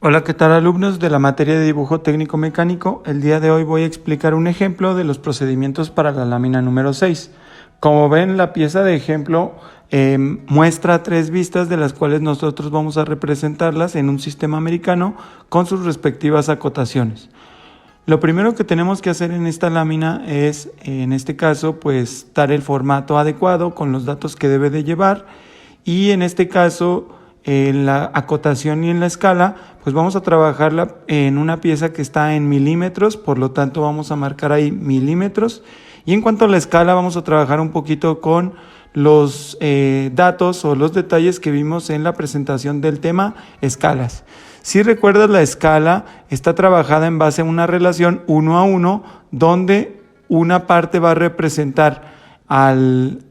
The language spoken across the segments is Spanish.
Hola, ¿qué tal alumnos de la materia de dibujo técnico mecánico? El día de hoy voy a explicar un ejemplo de los procedimientos para la lámina número 6. Como ven, la pieza de ejemplo muestra 3 vistas de las cuales nosotros vamos a representarlas en un sistema americano con sus respectivas acotaciones. Lo primero que tenemos que hacer en esta lámina es, en este caso, pues dar el formato adecuado con los datos que debe de llevar y en este caso en la acotación y en la escala, pues vamos a trabajarla en una pieza que está en milímetros, por lo tanto vamos a marcar ahí milímetros. Y en cuanto a la escala, vamos a trabajar un poquito con los datos o los detalles que vimos en la presentación del tema escalas. Si recuerdas, la escala está trabajada en base a una relación 1 a 1, donde una parte va a representar al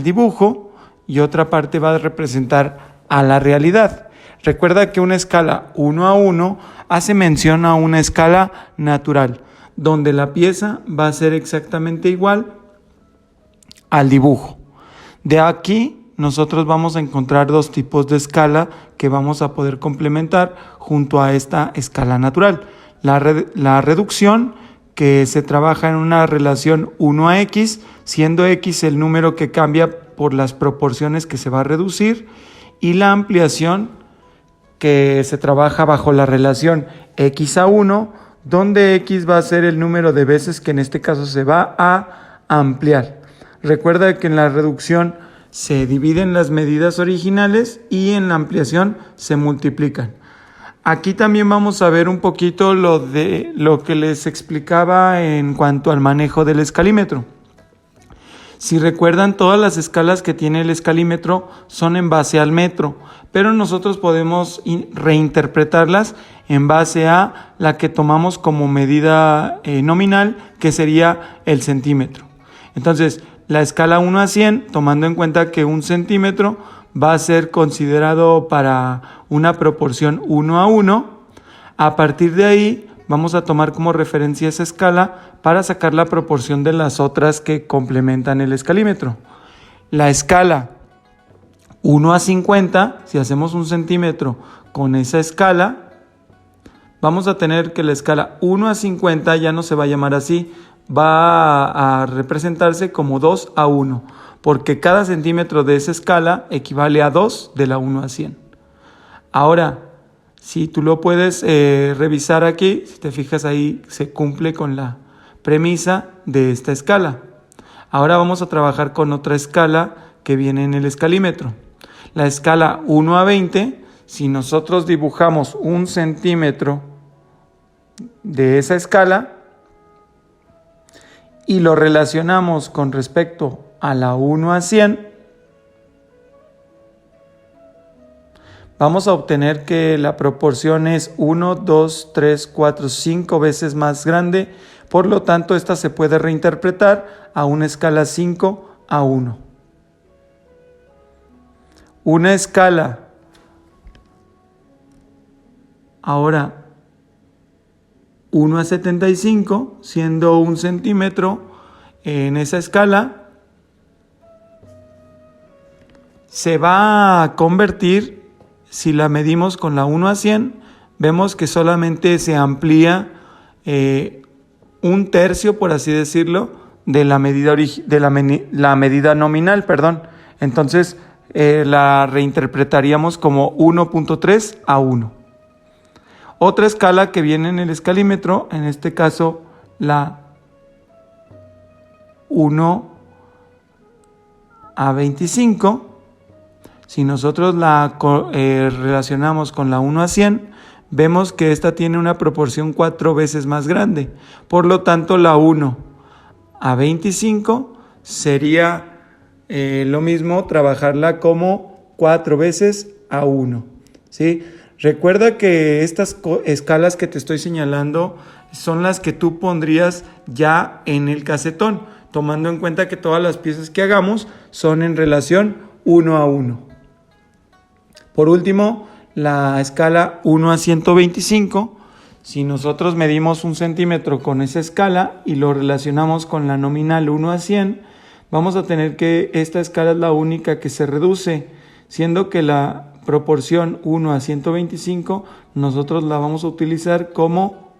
dibujo y otra parte va a representar a la realidad. Recuerda que una escala 1 a 1 hace mención a una escala natural, donde la pieza va a ser exactamente igual al dibujo. De aquí nosotros vamos a encontrar 2 tipos de escala que vamos a poder complementar junto a esta escala natural. La reducción, que se trabaja en una relación 1 a x, siendo x el número que cambia por las proporciones que se va a reducir, y la ampliación, que se trabaja bajo la relación x a 1, donde x va a ser el número de veces que en este caso se va a ampliar. Recuerda que en la reducción se dividen las medidas originales y en la ampliación se multiplican. Aquí también vamos a ver un poquito lo que les explicaba en cuanto al manejo del escalímetro. Si recuerdan, todas las escalas que tiene el escalímetro son en base al metro, pero nosotros podemos reinterpretarlas en base a la que tomamos como medida nominal, que sería el centímetro. Entonces, la escala 1 a 100, tomando en cuenta que 1 centímetro va a ser considerado para una proporción 1 a 1, a partir de ahí vamos a tomar como referencia esa escala para sacar la proporción de las otras que complementan el escalímetro. La escala 1 a 50, si hacemos 1 centímetro con esa escala, vamos a tener que la escala 1 a 50 ya no se va a llamar así, va a representarse como 2 a 1, porque cada centímetro de esa escala equivale a 2 de la 1 a 100. Ahora, si tú lo puedes revisar aquí, si te fijas ahí, se cumple con la premisa de esta escala. Ahora vamos a trabajar con otra escala que viene en el escalímetro. La escala 1 a 20, si nosotros dibujamos 1 centímetro de esa escala y lo relacionamos con respecto a la 1 a 100, vamos a obtener que la proporción es 1, 2, 3, 4, 5 veces más grande. Por lo tanto, esta se puede reinterpretar a una escala 5 a 1. Una escala ahora 1 a 75, siendo 1 centímetro en esa escala, se va a convertir, si la medimos con la 1 a 100, vemos que solamente se amplía 1/3, por así decirlo, de la medida, la medida nominal, perdón. Entonces la reinterpretaríamos como 1.3 a 1. Otra escala que viene en el escalímetro, en este caso la 1 a 25, si nosotros la relacionamos con la 1 a 100, vemos que esta tiene una proporción 4 veces más grande. Por lo tanto, la 1 a 25 sería lo mismo trabajarla como 4 veces a 1. ¿Sí? Recuerda que estas escalas que te estoy señalando son las que tú pondrías ya en el casetón, tomando en cuenta que todas las piezas que hagamos son en relación 1 a 1. Por último, la escala 1 a 125, si nosotros medimos 1 centímetro con esa escala y lo relacionamos con la nominal 1 a 100, vamos a tener que esta escala es la única que se reduce, siendo que la proporción 1 a 125, nosotros la vamos a utilizar como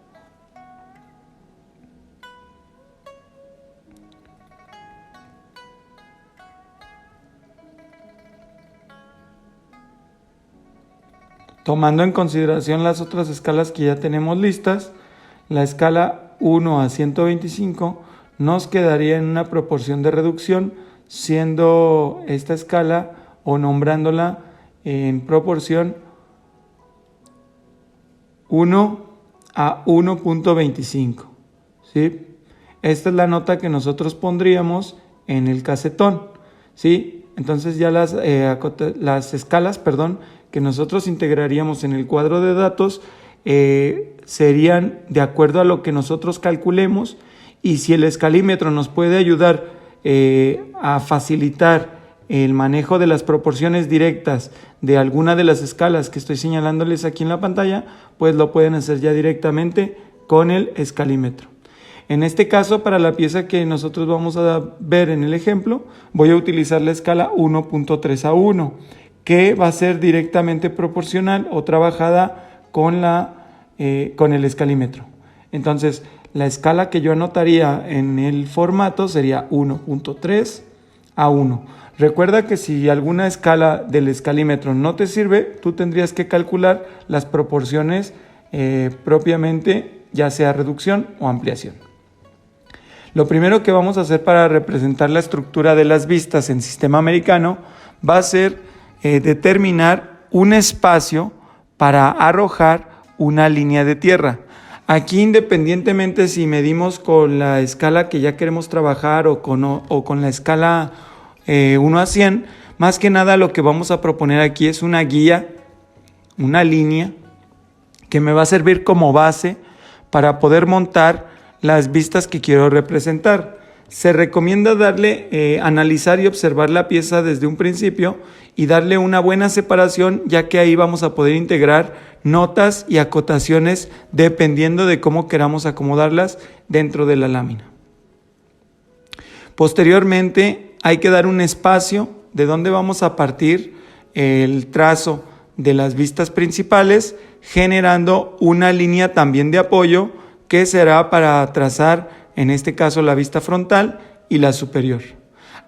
tomando en consideración las otras escalas que ya tenemos listas. La escala 1 a 125 nos quedaría en una proporción de reducción, siendo esta escala o nombrándola en proporción 1 a 1.25. ¿Sí? Esta es la nota que nosotros pondríamos en el casetón. ¿Sí? Entonces ya las escalas, que nosotros integraríamos en el cuadro de datos serían de acuerdo a lo que nosotros calculemos, y si el escalímetro nos puede ayudar a facilitar el manejo de las proporciones directas de alguna de las escalas que estoy señalándoles aquí en la pantalla, pues lo pueden hacer ya directamente con el escalímetro. En este caso, para la pieza que nosotros vamos a ver en el ejemplo, voy a utilizar la escala 1.3 a 1, que va a ser directamente proporcional o trabajada con el escalímetro. Entonces, la escala que yo anotaría en el formato sería 1.3 a 1. Recuerda que si alguna escala del escalímetro no te sirve, tú tendrías que calcular las proporciones propiamente, ya sea reducción o ampliación. Lo primero que vamos a hacer para representar la estructura de las vistas en sistema americano va a ser determinar un espacio para arrojar una línea de tierra. Aquí, independientemente si medimos con la escala que ya queremos trabajar o con la escala 1 a 100, más que nada lo que vamos a proponer aquí es una guía, una línea que me va a servir como base para poder montar las vistas que quiero representar. Se recomienda analizar y observar la pieza desde un principio y darle una buena separación, ya que ahí vamos a poder integrar notas y acotaciones dependiendo de cómo queramos acomodarlas dentro de la lámina. Posteriormente, hay que dar un espacio de donde vamos a partir el trazo de las vistas principales, generando una línea también de apoyo que será para trazar, en este caso, la vista frontal y la superior.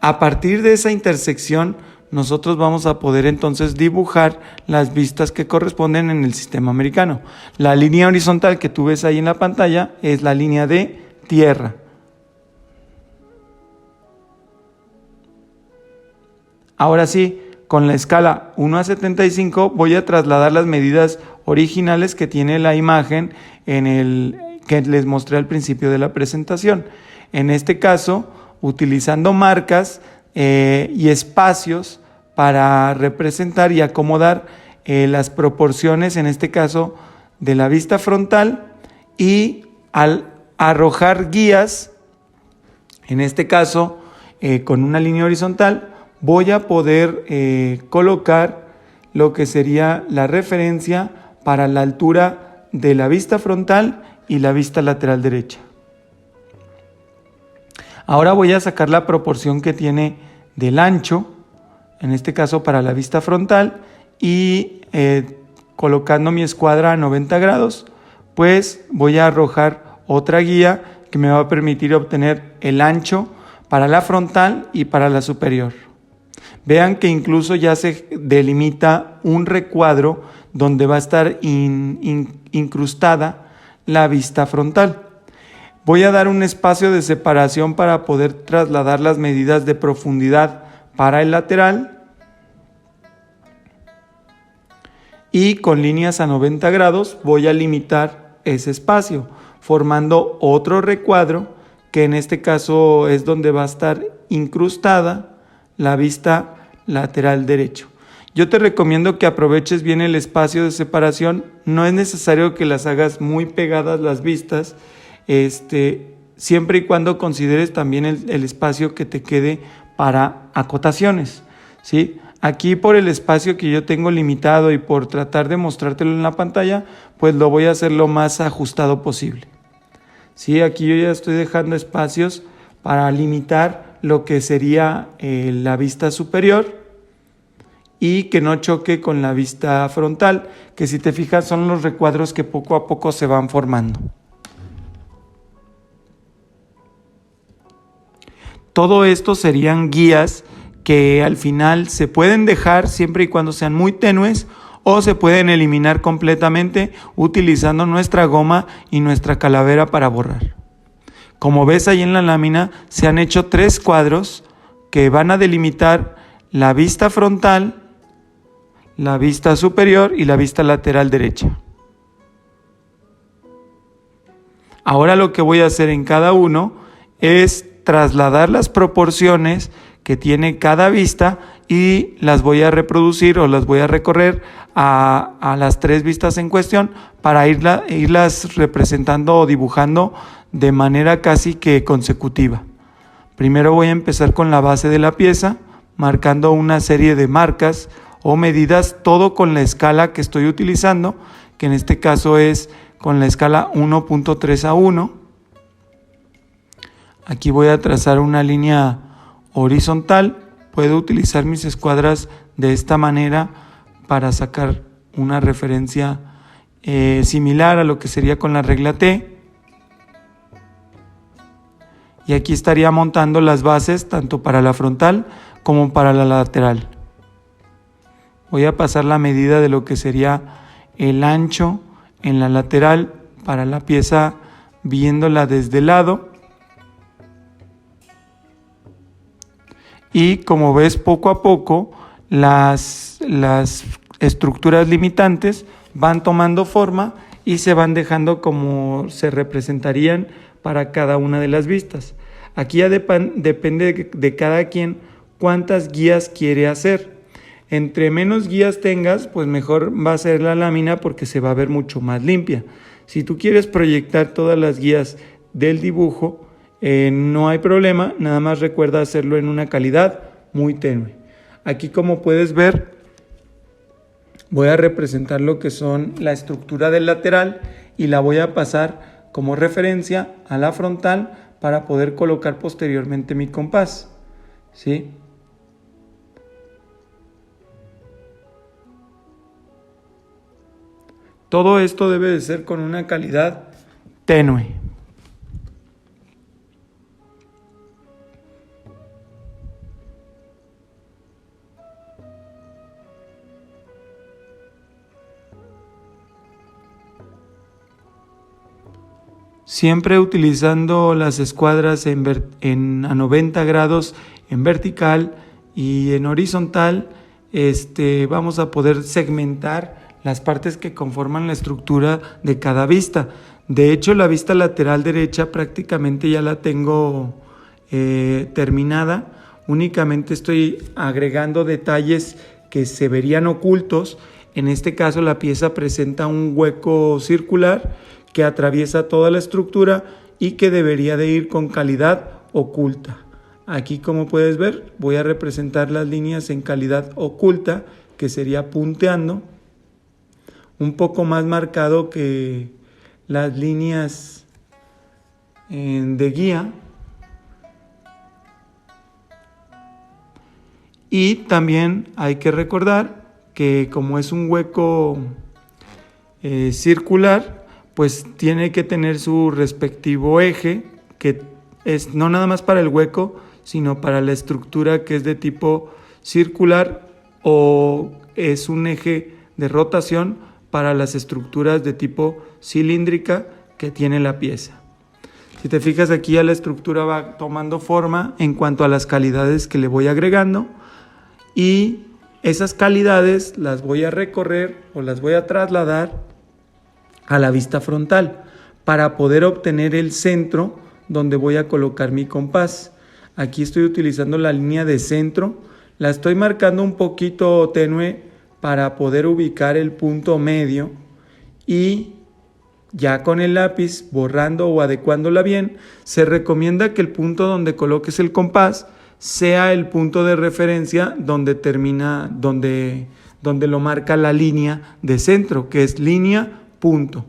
A partir de esa intersección, nosotros vamos a poder entonces dibujar las vistas que corresponden en el sistema americano. La línea horizontal que tú ves ahí en la pantalla es la línea de tierra. Ahora sí, con la escala 1 a 75 voy a trasladar las medidas originales que tiene la imagen que les mostré al principio de la presentación. En este caso, utilizando marcas y espacios para representar y acomodar las proporciones, en este caso, de la vista frontal, y al arrojar guías, en este caso, con una línea horizontal, voy a poder colocar lo que sería la referencia para la altura de la vista frontal y la vista lateral derecha. Ahora voy a sacar la proporción que tiene del ancho, en este caso para la vista frontal, y colocando mi escuadra a 90 grados, pues voy a arrojar otra guía que me va a permitir obtener el ancho para la frontal y para la superior. Vean que incluso ya se delimita un recuadro donde va a estar incrustada la vista frontal. Voy a dar un espacio de separación para poder trasladar las medidas de profundidad para el lateral, y con líneas a 90 grados voy a limitar ese espacio, formando otro recuadro que en este caso es donde va a estar incrustada la vista lateral derecho. Yo te recomiendo que aproveches bien el espacio de separación. No es necesario que las hagas muy pegadas las vistas, siempre y cuando consideres también el espacio que te quede para acotaciones, ¿sí? Aquí, por el espacio que yo tengo limitado y por tratar de mostrártelo en la pantalla, pues lo voy a hacer lo más ajustado posible. ¿Sí? Aquí yo ya estoy dejando espacios para limitar lo que sería la vista superior, y que no choque con la vista frontal, que si te fijas son los recuadros que poco a poco se van formando. Todo esto serían guías que al final se pueden dejar siempre y cuando sean muy tenues o se pueden eliminar completamente utilizando nuestra goma y nuestra calavera para borrar. Como ves ahí en la lámina se han hecho 3 cuadros que van a delimitar la vista frontal, la vista superior y la vista lateral derecha. Ahora lo que voy a hacer en cada uno es trasladar las proporciones que tiene cada vista y las voy a reproducir o las voy a recorrer a las 3 vistas en cuestión para irlas representando o dibujando de manera casi que consecutiva. Primero voy a empezar con la base de la pieza, marcando una serie de marcas o medidas, todo con la escala que estoy utilizando, que en este caso es con la escala 1.3:1. Aquí voy a trazar una línea horizontal. Puedo utilizar mis escuadras de esta manera para sacar una referencia similar a lo que sería con la regla T. Y aquí estaría montando las bases tanto para la frontal como para la lateral. Voy a pasar la medida de lo que sería el ancho en la lateral para la pieza viéndola desde el lado. Y como ves, poco a poco las estructuras limitantes van tomando forma y se van dejando como se representarían para cada una de las vistas. Aquí ya depende de cada quien cuántas guías quiere hacer. Entre menos guías tengas, pues mejor va a ser la lámina porque se va a ver mucho más limpia. Si tú quieres proyectar todas las guías del dibujo, no hay problema, nada más recuerda hacerlo en una calidad muy tenue. Aquí, como puedes ver, voy a representar lo que son la estructura del lateral y la voy a pasar como referencia a la frontal para poder colocar posteriormente mi compás, ¿sí? Todo esto debe de ser con una calidad tenue. Siempre utilizando las escuadras a 90 grados en vertical y en horizontal, vamos a poder segmentar las partes que conforman la estructura de cada vista. De hecho, la vista lateral derecha prácticamente ya la tengo terminada. Únicamente estoy agregando detalles que se verían ocultos. En este caso, la pieza presenta un hueco circular que atraviesa toda la estructura y que debería de ir con calidad oculta. Aquí, como puedes ver, voy a representar las líneas en calidad oculta, que sería punteando, un poco más marcado que las líneas de guía. Y también hay que recordar que como es un hueco circular, pues tiene que tener su respectivo eje, que es no nada más para el hueco, sino para la estructura que es de tipo circular, o es un eje de rotación para las estructuras de tipo cilíndrica que tiene la pieza. Si te fijas, aquí ya la estructura va tomando forma en cuanto a las calidades que le voy agregando, y esas calidades las voy a recorrer o las voy a trasladar a la vista frontal para poder obtener el centro donde voy a colocar mi compás. Aquí estoy utilizando la línea de centro, la estoy marcando un poquito tenue para poder ubicar el punto medio, y ya con el lápiz borrando o adecuándola bien, se recomienda que el punto donde coloques el compás sea el punto de referencia donde termina, donde lo marca la línea de centro, que es línea punto.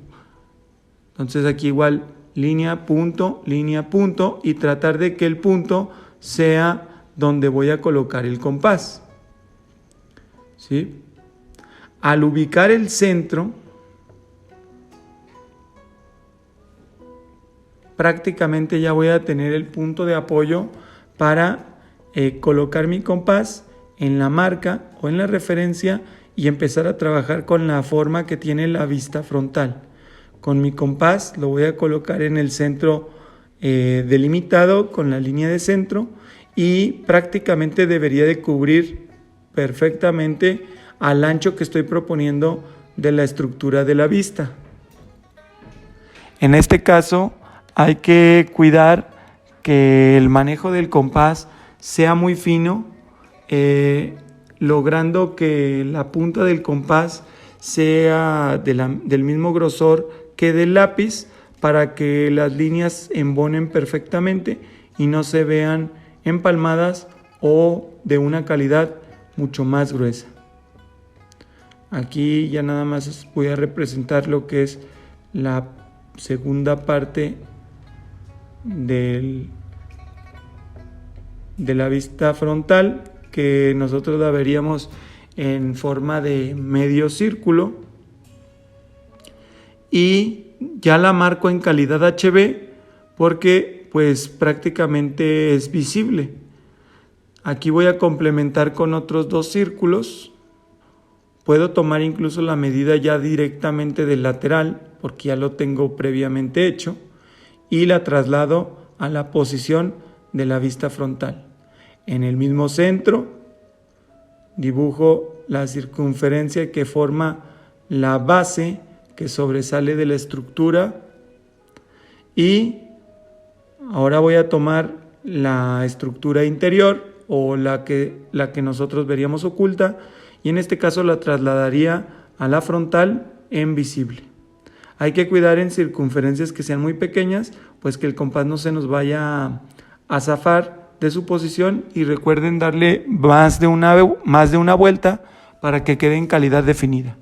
Entonces aquí igual línea punto, y tratar de que el punto sea donde voy a colocar el compás, ¿sí? Al ubicar el centro, prácticamente ya voy a tener el punto de apoyo para colocar mi compás en la marca o en la referencia y empezar a trabajar con la forma que tiene la vista frontal. Con mi compás lo voy a colocar en el centro delimitado con la línea de centro y prácticamente debería de cubrir perfectamente al ancho que estoy proponiendo de la estructura de la vista. En este caso hay que cuidar que el manejo del compás sea muy fino, logrando que la punta del compás sea del mismo grosor que del lápiz para que las líneas embonen perfectamente y no se vean empalmadas o de una calidad mucho más gruesa. Aquí ya nada más voy a representar lo que es la segunda parte de la vista frontal, que nosotros la veríamos en forma de medio círculo, y ya la marco en calidad HB porque pues prácticamente es visible. Aquí voy a complementar con otros 2 círculos. Puedo tomar incluso la medida ya directamente del lateral porque ya lo tengo previamente hecho y la traslado a la posición de la vista frontal. En el mismo centro dibujo la circunferencia que forma la base que sobresale de la estructura y ahora voy a tomar la estructura interior o la que nosotros veríamos oculta y en este caso la trasladaría a la frontal en visible. Hay que cuidar en circunferencias que sean muy pequeñas, pues que el compás no se nos vaya a zafar de su posición y recuerden darle más de una vuelta para que quede en calidad definida.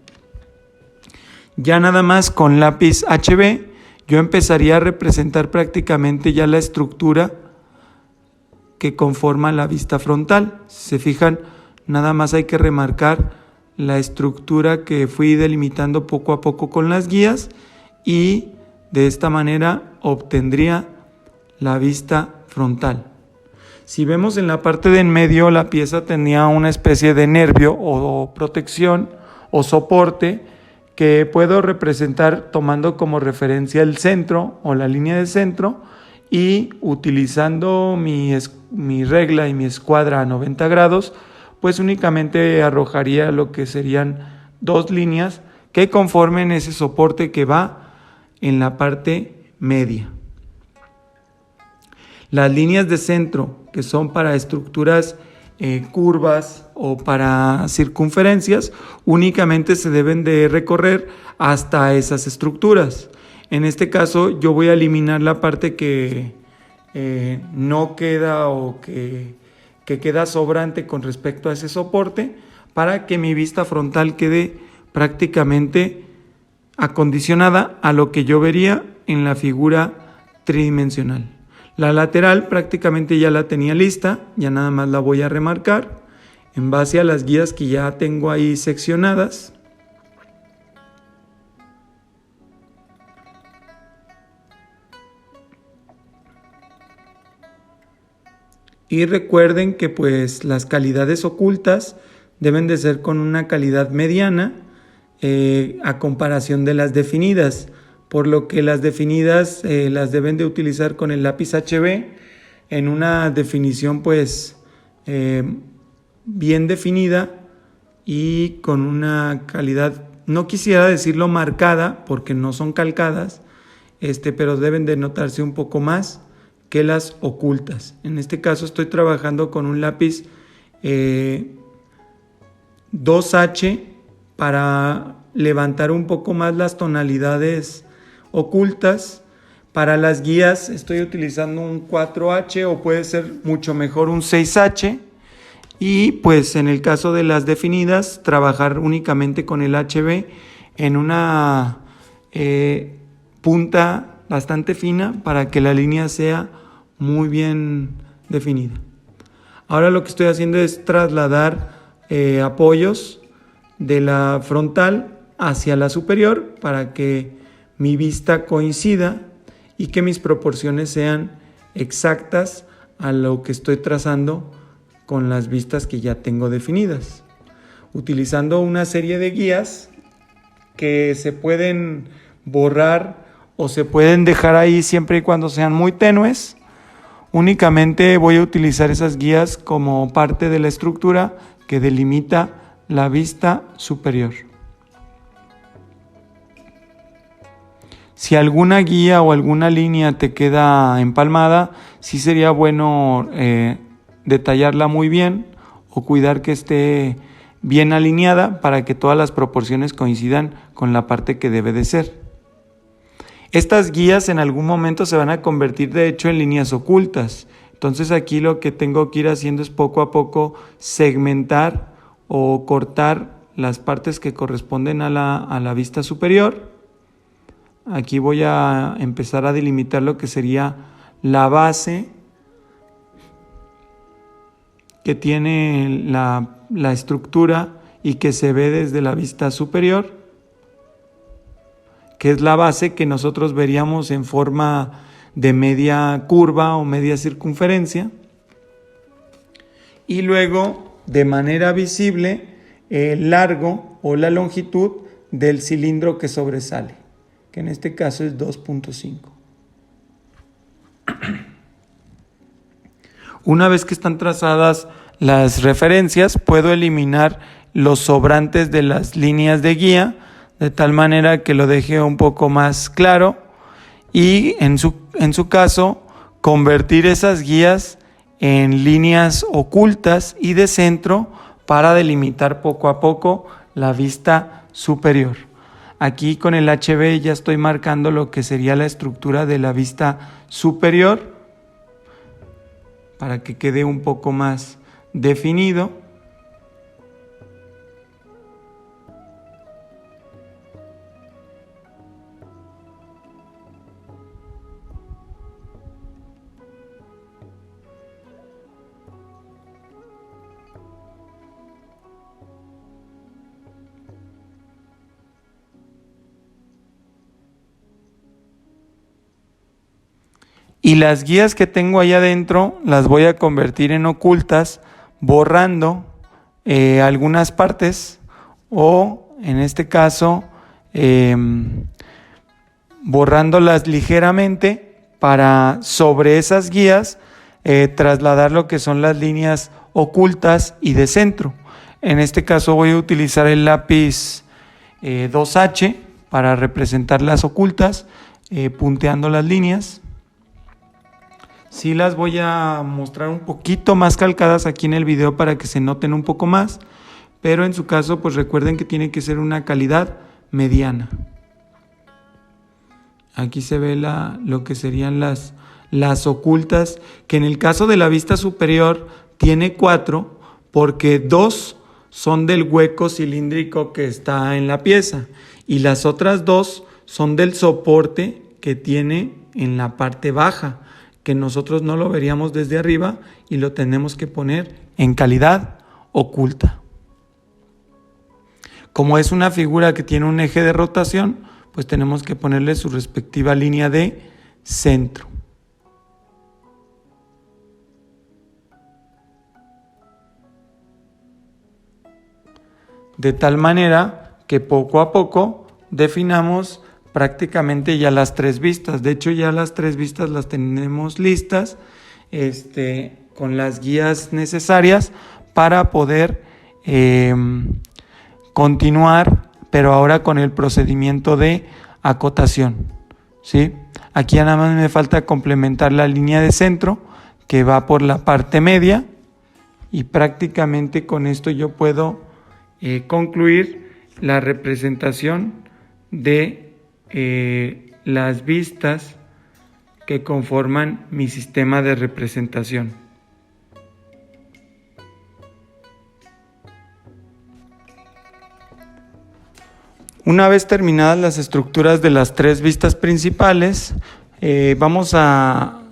Ya nada más con lápiz HB yo empezaría a representar prácticamente ya la estructura que conforma la vista frontal. Si se fijan, nada más hay que remarcar la estructura que fui delimitando poco a poco con las guías y de esta manera obtendría la vista frontal. Si vemos en la parte de en medio, la pieza tenía una especie de nervio o protección o soporte que puedo representar tomando como referencia el centro o la línea de centro y utilizando mi regla y mi escuadra a 90 grados, pues únicamente arrojaría lo que serían 2 líneas que conformen ese soporte que va en la parte media. Las líneas de centro, que son para estructuras curvas o para circunferencias, únicamente se deben de recorrer hasta esas estructuras. En este caso yo voy a eliminar la parte que no queda o que queda sobrante con respecto a ese soporte para que mi vista frontal quede prácticamente acondicionada a lo que yo vería en la figura tridimensional. La lateral prácticamente ya la tenía lista, ya nada más la voy a remarcar en base a las guías que ya tengo ahí seccionadas. Y recuerden que pues las calidades ocultas deben de ser con una calidad mediana a comparación de las definidas, por lo que las definidas las deben de utilizar con el lápiz HB en una definición pues bien definida y con una calidad, no quisiera decirlo marcada porque no son calcadas, pero deben de notarse un poco más que las ocultas. En este caso estoy trabajando con un lápiz 2H para levantar un poco más las tonalidades ocultas. Para las guías estoy utilizando un 4H o puede ser mucho mejor un 6H. Y pues en el caso de las definidas, trabajar únicamente con el HB en una punta bastante fina para que la línea sea muy bien definida. Ahora lo que estoy haciendo es trasladar apoyos de la frontal hacia la superior para que mi vista coincida y que mis proporciones sean exactas a lo que estoy trazando con las vistas que ya tengo definidas. Utilizando una serie de guías que se pueden borrar o se pueden dejar ahí siempre y cuando sean muy tenues. Únicamente voy a utilizar esas guías como parte de la estructura que delimita la vista superior. Si alguna guía o alguna línea te queda empalmada, sí sería bueno detallarla muy bien o cuidar que esté bien alineada para que todas las proporciones coincidan con la parte que debe de ser. Estas guías en algún momento se van a convertir de hecho en líneas ocultas. Entonces aquí lo que tengo que ir haciendo es poco a poco segmentar o cortar las partes que corresponden a la vista superior. Aquí voy a empezar a delimitar lo que sería la base que tiene la estructura y que se ve desde la vista superior, que es la base que nosotros veríamos en forma de media curva o media circunferencia, y luego de manera visible el largo o la longitud del cilindro que sobresale, que en este caso es 2.5. Una vez que están trazadas las referencias, puedo eliminar los sobrantes de las líneas de guía, de tal manera que lo deje un poco más claro y en su caso convertir esas guías en líneas ocultas y de centro para delimitar poco a poco la vista superior. Aquí con el HB ya estoy marcando lo que sería la estructura de la vista superior para que quede un poco más definido. Y las guías que tengo ahí adentro las voy a convertir en ocultas, borrando algunas partes o en este caso borrándolas ligeramente para sobre esas guías trasladar lo que son las líneas ocultas y de centro. En este caso voy a utilizar el lápiz 2H para representar las ocultas, punteando las líneas. Sí las voy a mostrar un poquito más calcadas aquí en el video para que se noten un poco más, pero en su caso pues recuerden que tiene que ser una calidad mediana. Aquí se ve lo que serían las ocultas, que en el caso de la vista superior tiene 4 porque 2 son del hueco cilíndrico que está en la pieza y las otras 2 son del soporte que tiene en la parte baja, que nosotros no lo veríamos desde arriba y lo tenemos que poner en calidad oculta. Como es una figura que tiene un eje de rotación, pues tenemos que ponerle su respectiva línea de centro. De tal manera que poco a poco definamos prácticamente ya las 3 vistas. De hecho, ya las 3 vistas las tenemos listas con las guías necesarias para poder continuar, pero ahora con el procedimiento de acotación, ¿sí? Aquí nada más me falta complementar la línea de centro que va por la parte media y prácticamente con esto yo puedo concluir la representación de las vistas que conforman mi sistema de representación. Una vez terminadas las estructuras de las 3 vistas principales, vamos a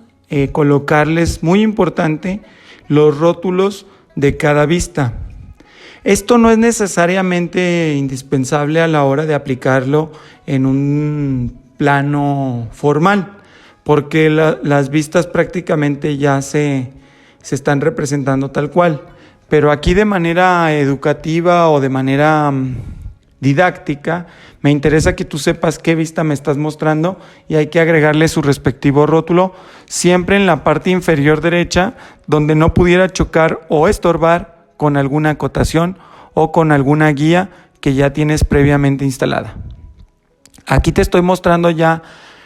colocarles, muy importante, los rótulos de cada vista. Esto no es necesariamente indispensable a la hora de aplicarlo en un plano formal, porque las vistas prácticamente ya se están representando tal cual. Pero aquí de manera educativa o de manera didáctica, me interesa que tú sepas qué vista me estás mostrando y hay que agregarle su respectivo rótulo, siempre en la parte inferior derecha, donde no pudiera chocar o estorbar con alguna acotación o con alguna guía que ya tienes previamente instalada. Aquí te estoy mostrando ya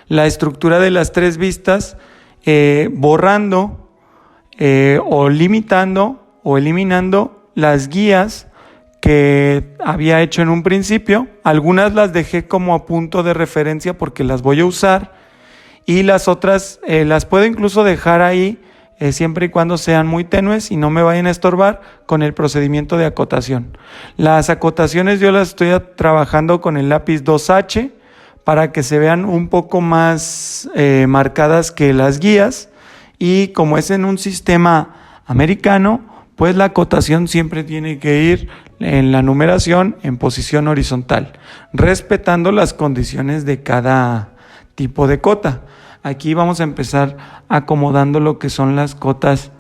la estructura de las tres vistas, borrando o limitando o eliminando las guías que había hecho en un principio. Algunas las dejé como a punto de referencia porque las voy a usar, y las otras las puedo incluso dejar ahí siempre y cuando sean muy tenues y no me vayan a estorbar con el procedimiento de acotación. Las acotaciones yo las estoy trabajando con el lápiz 2H para que se vean un poco más marcadas que las guías, y como es en un sistema americano, pues la acotación siempre tiene que ir en la numeración en posición horizontal, respetando las condiciones de cada tipo de cota. Aquí vamos a empezar acomodando lo que son las cotas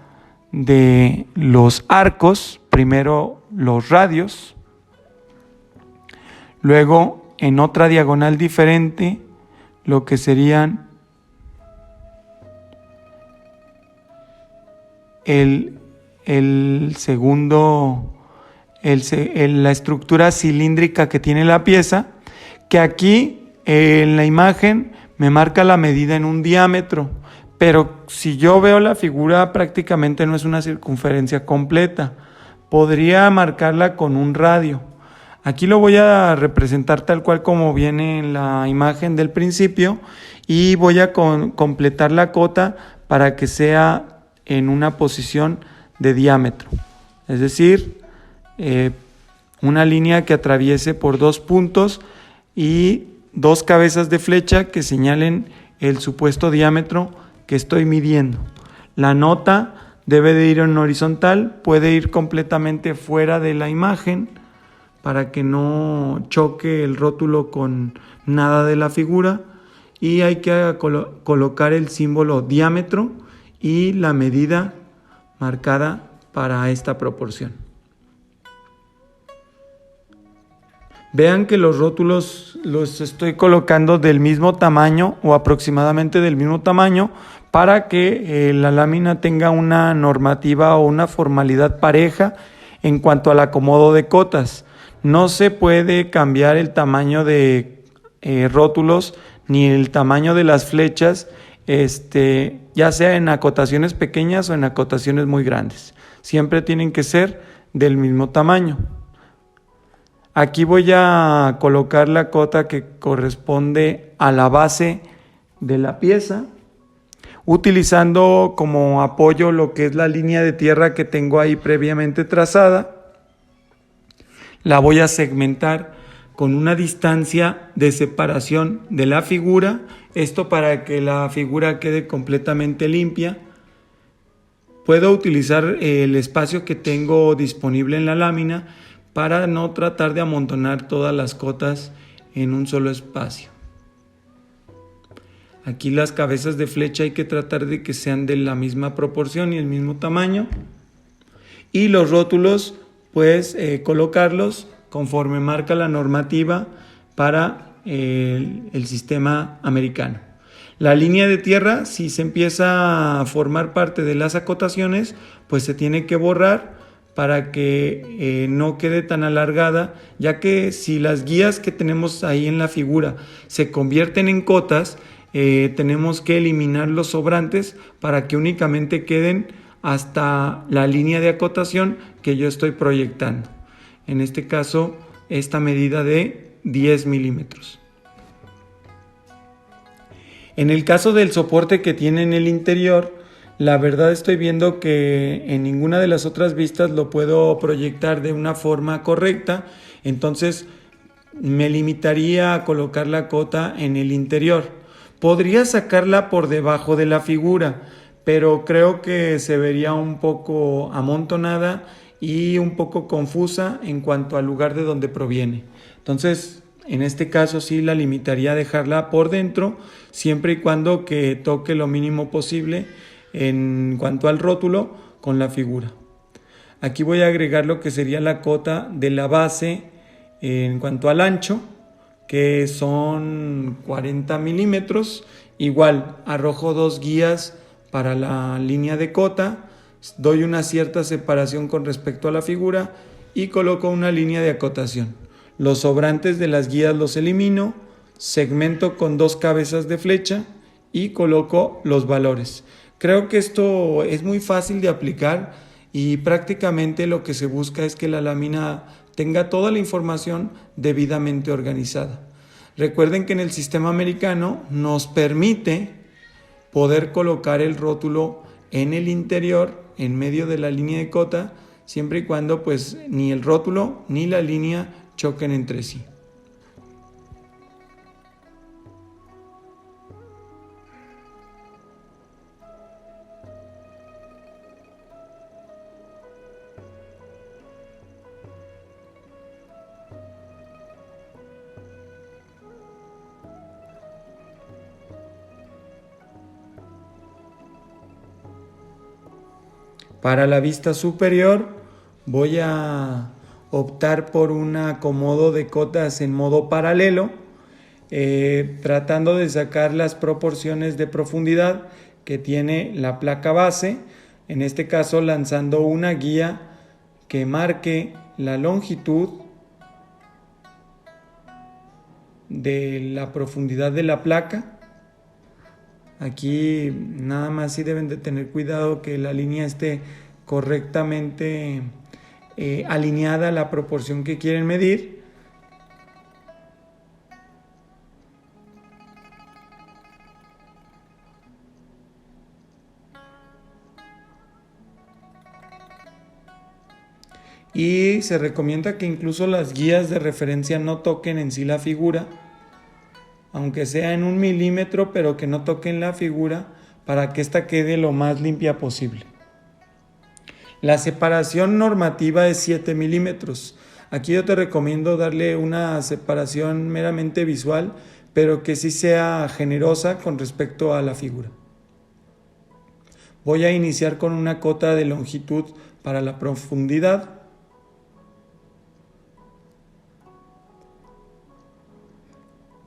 de los arcos, primero los radios, luego en otra diagonal diferente lo que serían el segundo, la estructura cilíndrica que tiene la pieza, que aquí en la imagen me marca la medida en un diámetro, pero si yo veo la figura prácticamente no es una circunferencia completa, podría marcarla con un radio. Aquí lo voy a representar tal cual como viene en la imagen del principio, y voy a completar la cota para que sea en una posición de diámetro, es decir, una línea que atraviese por dos puntos y dos cabezas de flecha que señalen el supuesto diámetro que estoy midiendo. La nota debe de ir en horizontal, puede ir completamente fuera de la imagen para que no choque el rótulo con nada de la figura, y hay que colocar el símbolo diámetro y la medida marcada para esta proporción. Vean que los rótulos los estoy colocando del mismo tamaño o aproximadamente del mismo tamaño para que la lámina tenga una normativa o una formalidad pareja en cuanto al acomodo de cotas. No se puede cambiar el tamaño de rótulos ni el tamaño de las flechas, ya sea en acotaciones pequeñas o en acotaciones muy grandes. Siempre tienen que ser del mismo tamaño. Aquí voy a colocar la cota que corresponde a la base de la pieza, utilizando como apoyo lo que es la línea de tierra que tengo ahí previamente trazada. La voy a segmentar con una distancia de separación de la figura, esto para que la figura quede completamente limpia. Puedo utilizar el espacio que tengo disponible en la lámina para no tratar de amontonar todas las cotas en un solo espacio. Aquí las cabezas de flecha hay que tratar de que sean de la misma proporción y el mismo tamaño, y los rótulos pues colocarlos conforme marca la normativa para el sistema americano. La línea de tierra, si se empieza a formar parte de las acotaciones, pues se tiene que borrar para que no quede tan alargada, ya que si las guías que tenemos ahí en la figura se convierten en cotas, tenemos que eliminar los sobrantes para que únicamente queden hasta la línea de acotación que yo estoy proyectando. En este caso, esta medida de 10 milímetros. En el caso del soporte que tiene en el interior, la verdad estoy viendo que en ninguna de las otras vistas lo puedo proyectar de una forma correcta, entonces me limitaría a colocar la cota en el interior. Podría sacarla por debajo de la figura, pero creo que se vería un poco amontonada y un poco confusa en cuanto al lugar de donde proviene. Entonces, en este caso sí la limitaría a dejarla por dentro, siempre y cuando que toque lo mínimo posible en cuanto al rótulo con la figura. Aquí voy a agregar lo que sería la cota de la base en cuanto al ancho, que son 40 milímetros. Igual, arrojo 2 guías para la línea de cota, doy una cierta separación con respecto a la figura y coloco una línea de acotación. Los sobrantes de las guías los elimino, segmento con 2 cabezas de flecha y coloco los valores. Creo que esto es muy fácil de aplicar y prácticamente lo que se busca es que la lámina tenga toda la información debidamente organizada. Recuerden que en el sistema americano nos permite poder colocar el rótulo en el interior, en medio de la línea de cota, siempre y cuando pues ni el rótulo ni la línea choquen entre sí. Para la vista superior voy a optar por un acomodo de cotas en modo paralelo, tratando de sacar las proporciones de profundidad que tiene la placa base, en este caso lanzando una guía que marque la longitud de la profundidad de la placa. Aquí nada más sí deben de tener cuidado que la línea esté correctamente alineada a la proporción que quieren medir. Y se recomienda que incluso las guías de referencia no toquen en sí la figura, aunque sea en 1 milímetro, pero que no toquen la figura para que ésta quede lo más limpia posible. La separación normativa es 7 milímetros. Aquí yo te recomiendo darle una separación meramente visual, pero que sí sea generosa con respecto a la figura. Voy a iniciar con una cota de longitud para la profundidad.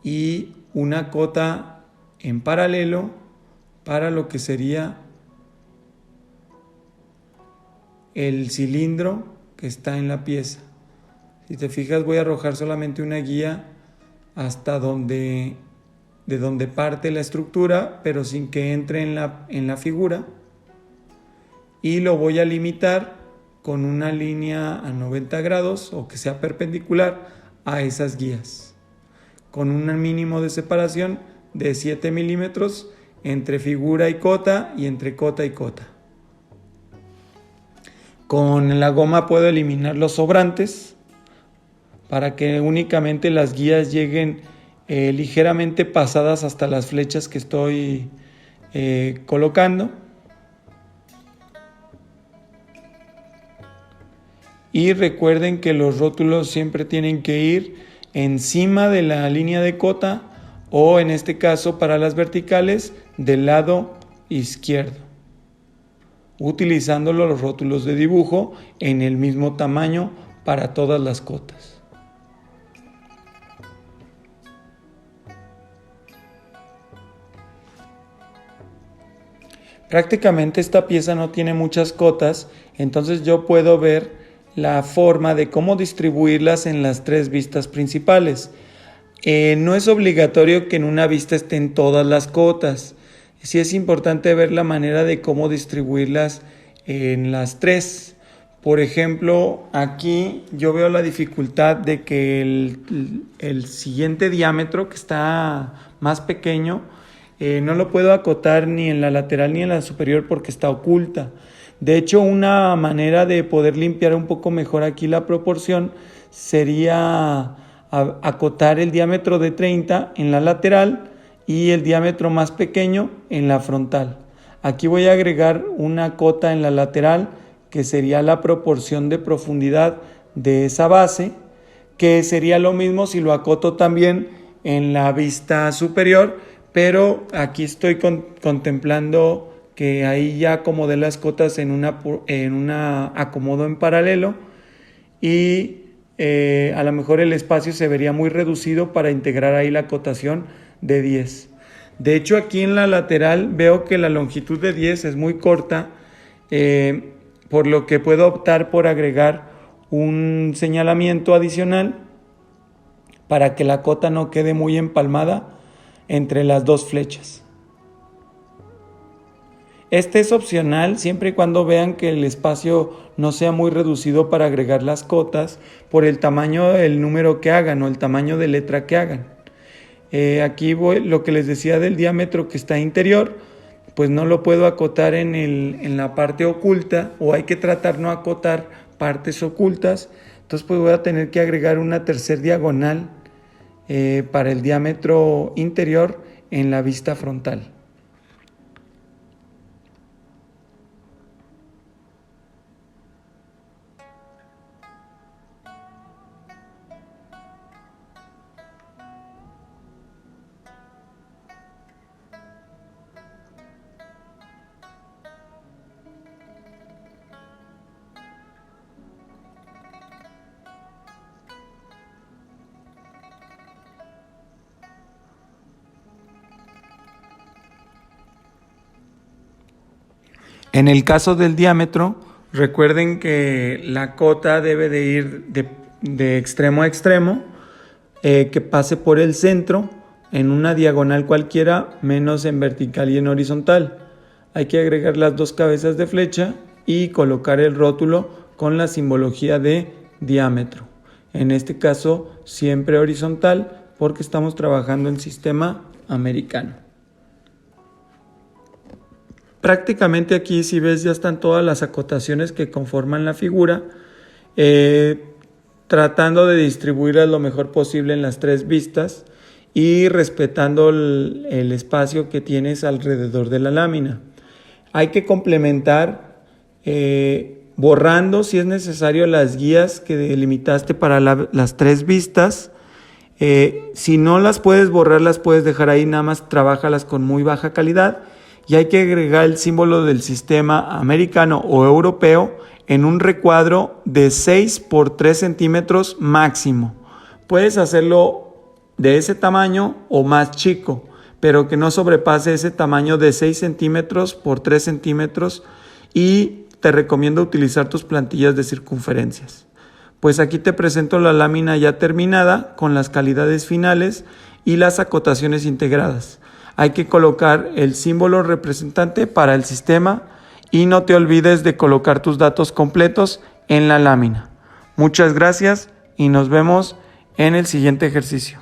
Y una cota en paralelo para lo que sería el cilindro que está en la pieza. Si te fijas, voy a arrojar solamente una guía hasta de donde parte la estructura, pero sin que entre en la figura, y lo voy a limitar con una línea a 90 grados o que sea perpendicular a esas guías, con un mínimo de separación de 7 milímetros entre figura y cota y entre cota y cota. Con la goma puedo eliminar los sobrantes para que únicamente las guías lleguen ligeramente pasadas hasta las flechas que estoy colocando. Y recuerden que los rótulos siempre tienen que ir encima de la línea de cota o, en este caso para las verticales, del lado izquierdo, utilizando los rótulos de dibujo en el mismo tamaño para todas las cotas. Prácticamente esta pieza no tiene muchas cotas, entonces yo puedo ver la forma de cómo distribuirlas en las 3 vistas principales. No es obligatorio que en una vista estén todas las cotas. Sí es importante ver la manera de cómo distribuirlas en las 3. Por ejemplo, aquí yo veo la dificultad de que el siguiente diámetro, que está más pequeño, no lo puedo acotar ni en la lateral ni en la superior porque está oculta. De hecho, una manera de poder limpiar un poco mejor aquí la proporción sería acotar el diámetro de 30 en la lateral y el diámetro más pequeño en la frontal. Aquí voy a agregar una cota en la lateral que sería la proporción de profundidad de esa base, que sería lo mismo si lo acoto también en la vista superior, pero aquí estoy contemplando que ahí ya acomodé las cotas en una acomodo en paralelo y a lo mejor el espacio se vería muy reducido para integrar ahí la acotación de 10. De hecho, aquí en la lateral veo que la longitud de 10 es muy corta, por lo que puedo optar por agregar un señalamiento adicional para que la cota no quede muy empalmada entre las dos flechas. Este es opcional siempre y cuando vean que el espacio no sea muy reducido para agregar las cotas por el tamaño del número que hagan o el tamaño de letra que hagan. Aquí voy, lo que les decía del diámetro que está interior, pues no lo puedo acotar en la parte oculta, o hay que tratar no acotar partes ocultas. Entonces pues voy a tener que agregar una tercer diagonal para el diámetro interior en la vista frontal. En el caso del diámetro, recuerden que la cota debe de ir de extremo a extremo, que pase por el centro en una diagonal cualquiera, menos en vertical y en horizontal. Hay que agregar las dos cabezas de flecha y colocar el rótulo con la simbología de diámetro. En este caso, siempre horizontal, porque estamos trabajando en sistema americano. Prácticamente aquí, si ves, ya están todas las acotaciones que conforman la figura, tratando de distribuirlas lo mejor posible en las tres vistas y respetando el espacio que tienes alrededor de la lámina. Hay que complementar borrando, si es necesario, las guías que delimitaste para las tres vistas. Si no las puedes borrar, las puedes dejar ahí, nada más trabájalas con muy baja calidad. Y hay que agregar el símbolo del sistema americano o europeo en un recuadro de 6 por 3 centímetros máximo. Puedes hacerlo de ese tamaño o más chico, pero que no sobrepase ese tamaño de 6 centímetros por 3 centímetros, y te recomiendo utilizar tus plantillas de circunferencias. Pues aquí te presento la lámina ya terminada con las calidades finales y las acotaciones integradas. Hay que colocar el símbolo representante para el sistema y no te olvides de colocar tus datos completos en la lámina. Muchas gracias y nos vemos en el siguiente ejercicio.